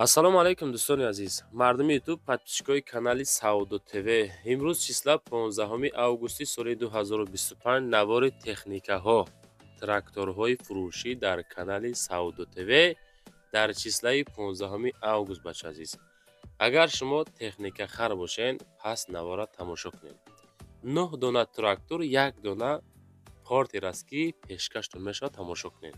ассалому алайкум дӯстони азиз, мардуми ютуб подписчикои канали Саудо ТВ. Имрӯз числа 15 августи соли 2025 навори техникаҳо, тракторҳои фурӯшӣ дар канали Саудо ТВ дар числаи 15 август бача азиз. Агар шумо техникахар бошен, пас навора тамошо кунед. 9 дона трактор, 1 дона портер аст ки пешкаштон мешавад, тамошо кунед.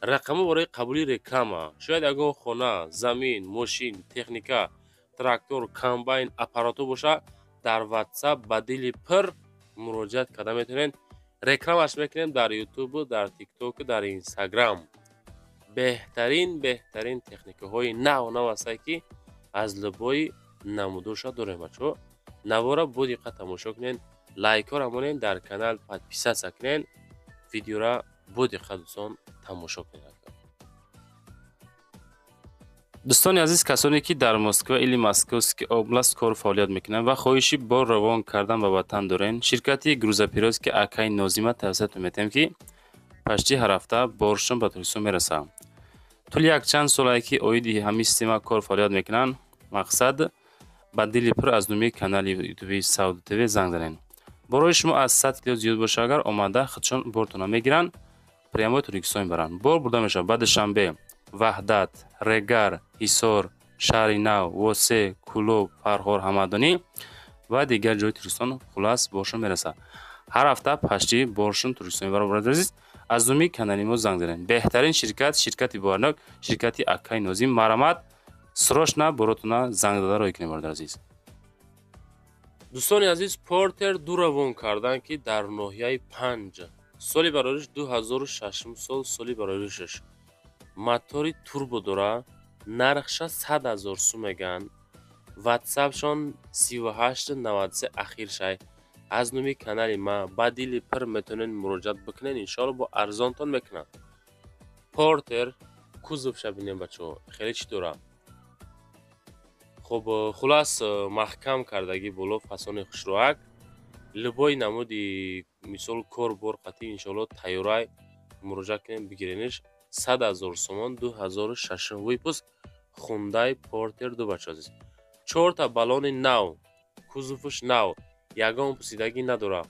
рақамҳо барои қабули реклама, шояд ягон хона, замин, мошин, техника, трактор, комбайн, аппарату боша, дар WhatsApp ба дили пир муроҷиат карда метавонед. Рекламаш мекунем дар YouTube, дар TikTok, дар Instagram. беҳтарин техникаҳои нав ҳастанд ки аз лубои намудоша дорем бачаҳо. Навора бо диққат тамошо кунед, лайкора монед, дар канал подписатсия кунед, видеора бо диққат дӯстон тамошо кунед. дӯстони азиз, касоне ки дар Москва или Московский област кор фаъолият мекунанд ва хоҳиши бор равон кардан ба ватан дорен, ширкати грузоперевозки Акаи Нозима тавсиятон метаҳем ки пашти ҳар ҳафта боршон ба Туркистон мерасад. тӯли якчанд солае ки оиди ҳамин система кор фаъолият мекунанд. Мақсад ба дили пир аз номи канали ютуби Саудо ТВ занг занед. борои шумо аз 100 кило зиёд боша, агар омада худшон бортона мегиранд, прямо Туркистон мебаранд. бор бурда мешавад ба Душанбе, Ваҳдат, Регар, Ҳисор, Шаҳри Нав, Восе, Кулоб, Фарҳор, Ҳамадонӣ ва дигар ҷои Туркистон хулас боршон мерасад. ҳар ҳафта пашти боршон Туркистон мебарад. азиз, аз номи канали мо занг занед. беҳтарин ширкат, ширкати боарнок, ширкати Акаи Нозим. Марамат, срочно боротона занг дада роҳӣ кунед бародар азиз. дӯстони азиз, портер ду равон кардан ки дар ноҳияи 5 соли бароиш 2006 сол, соли бароишаш мотори турбо дора, нархша 100 000 сум меган. WhatsAppшон 3893 ахир шай. аз номи канали ма ба дили пир метавонед муроҷиат бикунед, иншоалло бо арзонтон мекунад. портер кузовша бинем бачаҳо, хеле чӣ дора. хуб, хулас маҳкам кардаги боло, фасони хушроак, лубои намуди мисол кор бор қатӣ, иншоалло тайёрай муроҷиат кунед, бигирениш 100 000 сомон, 2006 выпуск Hyundai Porter ду бача азиз. 4 та балони нав, кузовш нав, ягон пусидаги надора.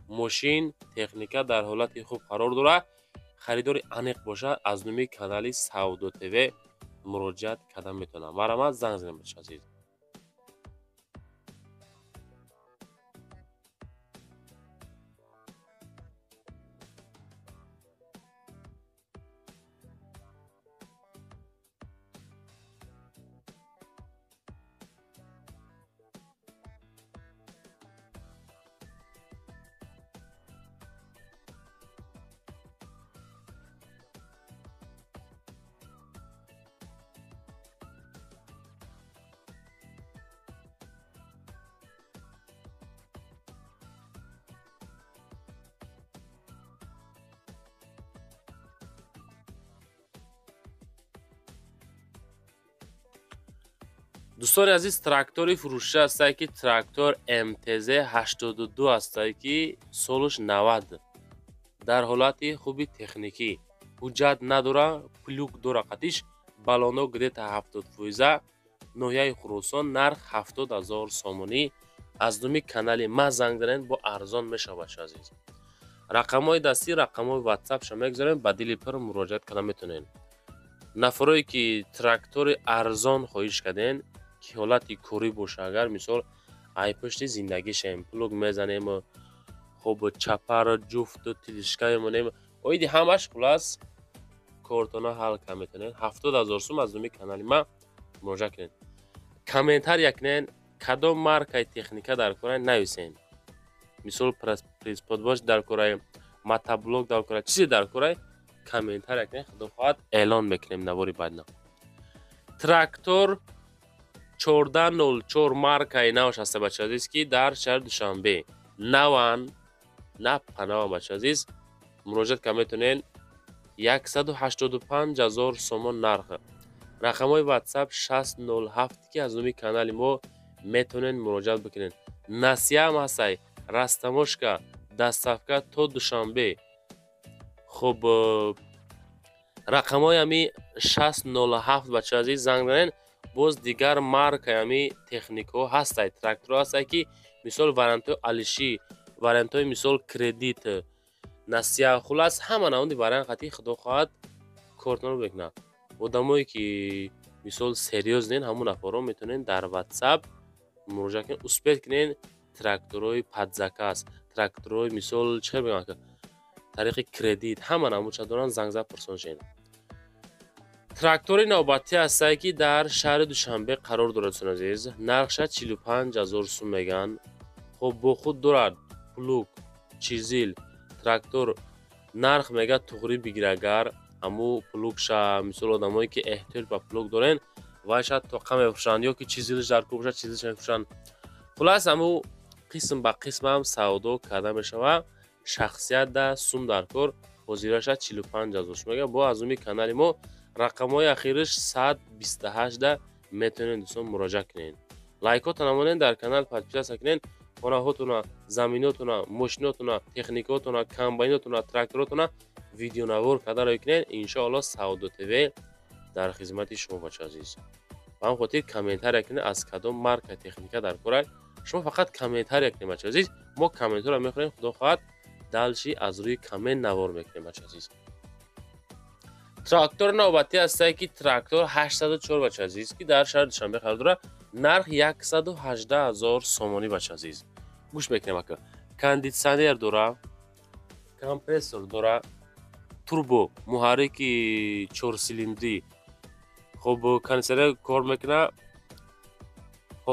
Мошин, техника дар ҳолати хуб қарор дора. харидори аниқ боша, аз номи канали Саудо ТВ муроҷиат карда метавонад. Марамат, занг занед бача азиз. дӯстони азиз, трактори фурӯшида ҳастад ки трактор МТЗ 82 ҳастад ки солуш 90, дар ҳолати хуби техникӣ, ҳуҷҷат надора, плюк дора қатиш, балоно гдета 70%, ноҳияи Хуросон, нарх 70 000 сомонӣ. аз номи канали ма занг занед, бо арзон мешавад бача азиз. рақамҳои дастӣ, рақамҳои WhatsAppша мегузорем, ба дили пир муроҷиат карда метавонед. нафарое ки трактори арзон хоҳиш карден, ки ҳолати корӣ боша, агар мисол ай пушти зиндагишем, плуг мезанем, хуб чапар ҷуфт тилишка мемонем, оиди ҳамаш хулас кортона ҳал карда метавонед. 70 000 сум аз номи канали ма муроҷиат кунед. комментария кунед, кадом маркаи техника дар корай нависен. мисол присподбош дар корай, мотоблок дар корай, чизе дар корай, комментария кунед, худо хоҳад эълон мекунем навори баъд. трактор 1404 маркаи навш ҳаста бача азиз ки дар шаҳри Душанбе наван, на панава бача азиз, муроҷиат карда метавонед. 185 000 сомон нарх. рақамҳои WhatsApp 607 ки аз номи канали мо метавонед муроҷиат бикунед. насиям ҳастай, растамошка, доставка то Душанбе. хуб, рақамҳои ами 607 бача азиз занг занед, боз дигар марка ями техникҳо ҳастанд, тракторҳо ҳастанд ки мисол вариантҳои алишӣ, вариантҳои мисол кредит, насия, хулас ҳама навъи вариант қати худо хоҳад кортонро мекунад. одамое ки мисол серьёзнен ҳамон нафарро метавонен дар WhatsApp муроҷиат кунед, успеҳ кунед тракторҳои падзакас, тракторҳои мисол чӣ хел мегӯям ки тариқи кредит ҳама намудша доранд, занг зад пурсоншен. трактори навбатӣ ҳастае ки дар шаҳри Душанбе қарор дорад. Дӯстон азиз, нархша 45000 сум мегӯянд. хоб бо худ дорад плуг, чизил, трактор. нарх мега туғри бигир агар аму плугша мисол одамое ки эҳтиёҷ ба плуг дорен вайша тоқа мефурӯшанд ё ки чизилш дар кӯ бошад чизилш мефурӯшанд. хулас аму қисм ба қисмам савдо карда мешавад. 600 сум дар кор, ҳозираша 45000 сум мега. бо азуми канали мо рақамҳои ахираш 128 метавонед дӯстон муроҷиат кунед. лайкотона монед, дар канал подписатсия кунед. хонаҳотона, заминотона, мошинотона, техникаотона, комбайнотона, тракторотона видеонавор карда роҳ кунед. иншоалло Саудо ТВ дар хизмати шумо бача азиз. ба ҳам хотир комментария кунед аз кадом марка техника дар корак. шумо фақат комментария кунед бача азиз. мо комментҳоро мехонем, худо хоҳад далши аз рӯи коммент навор мекунем бача азиз. трактор навбатӣ ҳастае ки трактор 804 бача азиз ки дар шаҳри Душанбе қарор дорад. нарх 118000 сомонӣ бача азиз. гӯш мекунем ака. кондитсионер дора, компрессор дора, турбо, муҳаррики 4 силиндри. хоб кондитсионер кор мекунад.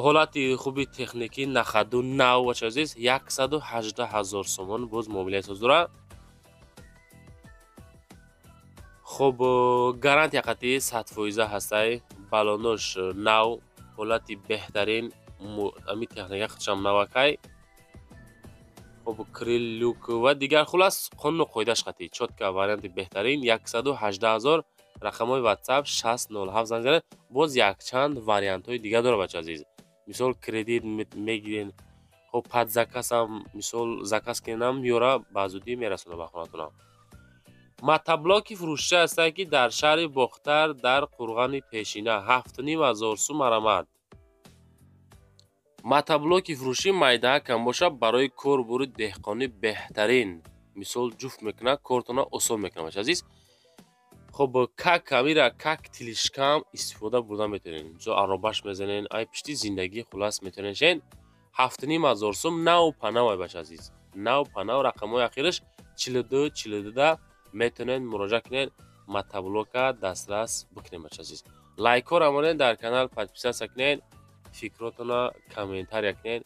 ҳолати хуби техникӣ нахаду нав бача азиз 118000 сомон боз муомилаи соз дора. хоб гарантия қати 100% ҳастай. балонош нав, ҳолати беҳтарин, ами техника худшам навакай. хоб крил, люк ва дигар хулас қонуну қоидааш қати чотка варианти беҳтарин 118000. рақамҳои WhatsApp 607 занг занед. боз якчанд вариантҳои дигар дора бача азиз. мисол кредит мегирен, хоб падзакасам мисол закас кенам меёра ба зудӣ мерасона ба хонатонам. матаблоки фурӯшиша ҳастае ки дар шаҳри Бохтар дар Қурғани Пешина 7500 сум марамад. матаблоки фурӯшӣ майда камбоша барои корбури деҳқонӣ беҳтарин. мисол ҷуфт мекунад, кортона осон мекунад бача азиз. хоб как амира как тилишкам истифода бурда метавонед. мисол аробаш мезанен, ай пишти зиндагӣ хулас метавонед шен. 7500 сум нав панав ай бача азиз. нав панав рақамҳои ахираш 42 метавонед муроҷиат кунед. матаблока дастрас бикунед бача азиз. лайкора монед, дар канал подписатсия кунед. фикротона комментария кунед.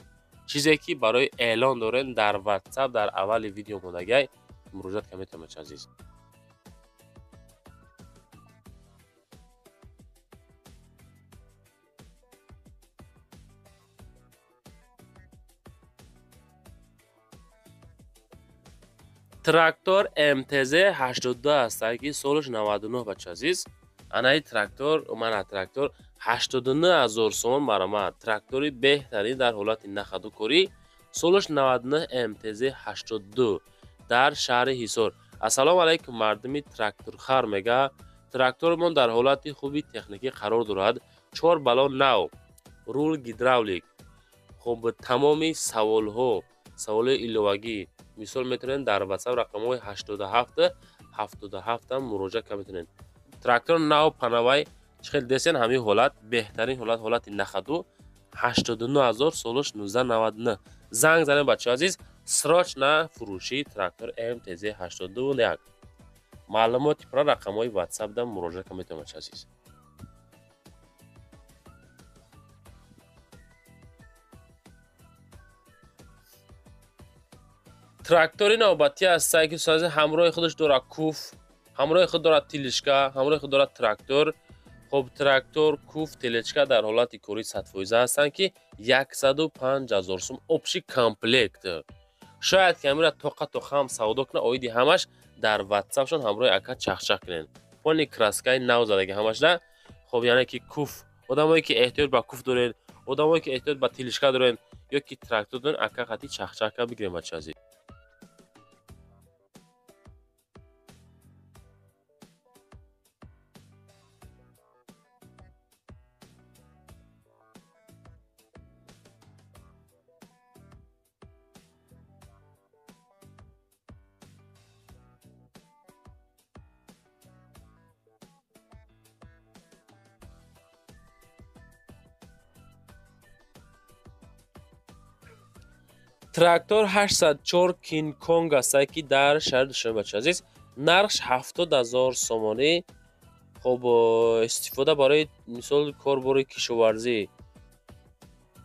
чизе ки барои эълон дорен дар WhatsApp дар аввали видео монагай муроҷиат карда метавонед бача азиз. трактор МТЗ 82 ҳастае ки солаш 99 бача азиз. анаи трактор умана трактор 89000 сомон марамад. трактори беҳтарин дар ҳолати нахаду корӣ солаш 99 МТЗ 82 дар шаҳри Ҳисор. ассалому алайкум мардуми тракторхар мега. тракторимон дар ҳолати хуби техникӣ қарор дорад. 4 балон нав, рул гидравлик. хоб тамоми саволҳои иловагӣ мисол метавонед дар WhatsApp рақамҳои 87 муроҷиат карда метавонед. трактор нав панавай чхел десен ҳамин ҳолат беҳтарин ҳолат ҳолати нахаду 89000 солаш 1999. занг занед бача азиз. срочна фурӯши трактор МТЗ 82 маълумоти пурра рақамҳои WhatsApp да муроҷиат карда метавонед бача азиз. трактори навбатӣ ҳастае ки ҳамроҳи худаш дорад куф, ҳамроҳи худ дорад тилишка, ҳамроҳи худ дорад трактор. хоб трактор, куф, телечка дар ҳолати кори 100% ҳастанд ки 105000 сум обши комплект. шояд ки амира тоқа-тоқаам савдо кунад, оиди ҳамаш дар WhatsAppшон ҳамроҳи ака чахчах кунед. пони краскаи нав задаги ҳамашда. хоб яъне ки куф, одамое ки эҳтиёҷ ба куф доред, одамое ки эҳтиёҷ ба тилишка доред ё ки трактор доред, ака қати чахчах карда бигиред бача азиз. трактор 804 King Kong аст ки дар шаҳри Душанбе бача азиз. Нархш 70,000 сомонӣ. خب استفاده برای مثال کاربر کشاورزی.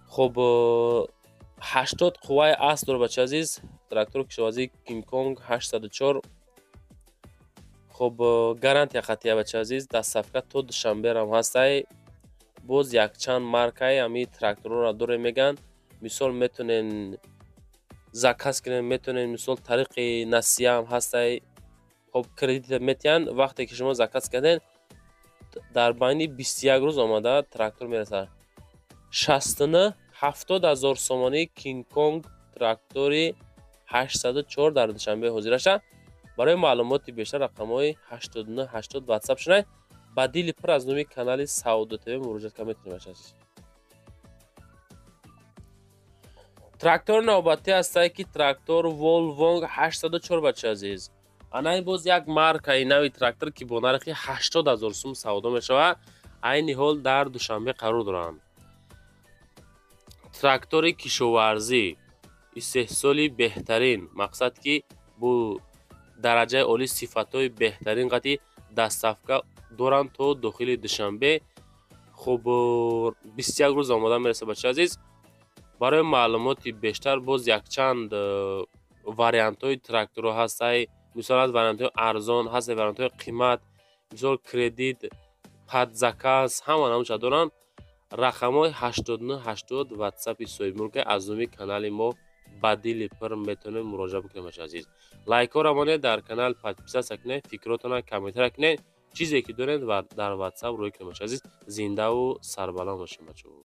خب 80 قوه اصل داره بچه عزیز. تراکتور کشاورزی کینگ کونگ 804. خب گارانتی خطیه بچه عزیز. دستفکه تا دوشنبه هم هسته. باز یک چند مارکای امی تراکتور را داره میگن. مثال میتونین زکاس کنین، میتونین مثال طریق نسیه هم هسته. خب کردیت میتین وقتی که شما زکاس کردین дар байни 21 рӯз омада трактор мерасад. 70,000 сомонӣ King Kong трактори 804 дар Душанбе ҳозир аша. барои маълумоти бештар рақамҳои 8980 WhatsApp шунай. ба дили пир аз номи канали Саудо ТВ муроҷиат карда метавонед бача азиз. трактори навбатӣ ҳастае ки трактор Volvong 804 бача азиз. анай боз як маркаи нави трактор ки бо нархи 80,000 сум савдо мешавад. айни ҳол дар Душанбе қарор доранд. трактори кишоварзӣ истеҳсоли беҳтарин, мақсад ки бо дараҷаи оли сифатҳои беҳтарин қати дастсафка доранд то дохили Душанбе. хуб 21 рӯз омода мерасад бача азиз. барои маълумоти бештар боз якчанд вариантҳои тракторҳо ҳастаи мисол аз вариантҳои арзон ҳаст, вариантҳои қимат, мисол кредит, падзаказ, ҳама намуша доранд. рақамҳои 8980 WhatsApp-и соҳибмулка аз номи канали мо ба дили пир метавонед муроҷиат бикунед бача азиз. лайкҳоро монед, дар канал подписатсия кунед, фикротона комментария кунед, чизе ки доред дар WhatsApp рӯй кунед бача азиз. зиндаву сарбаланд бошед бачаҳо.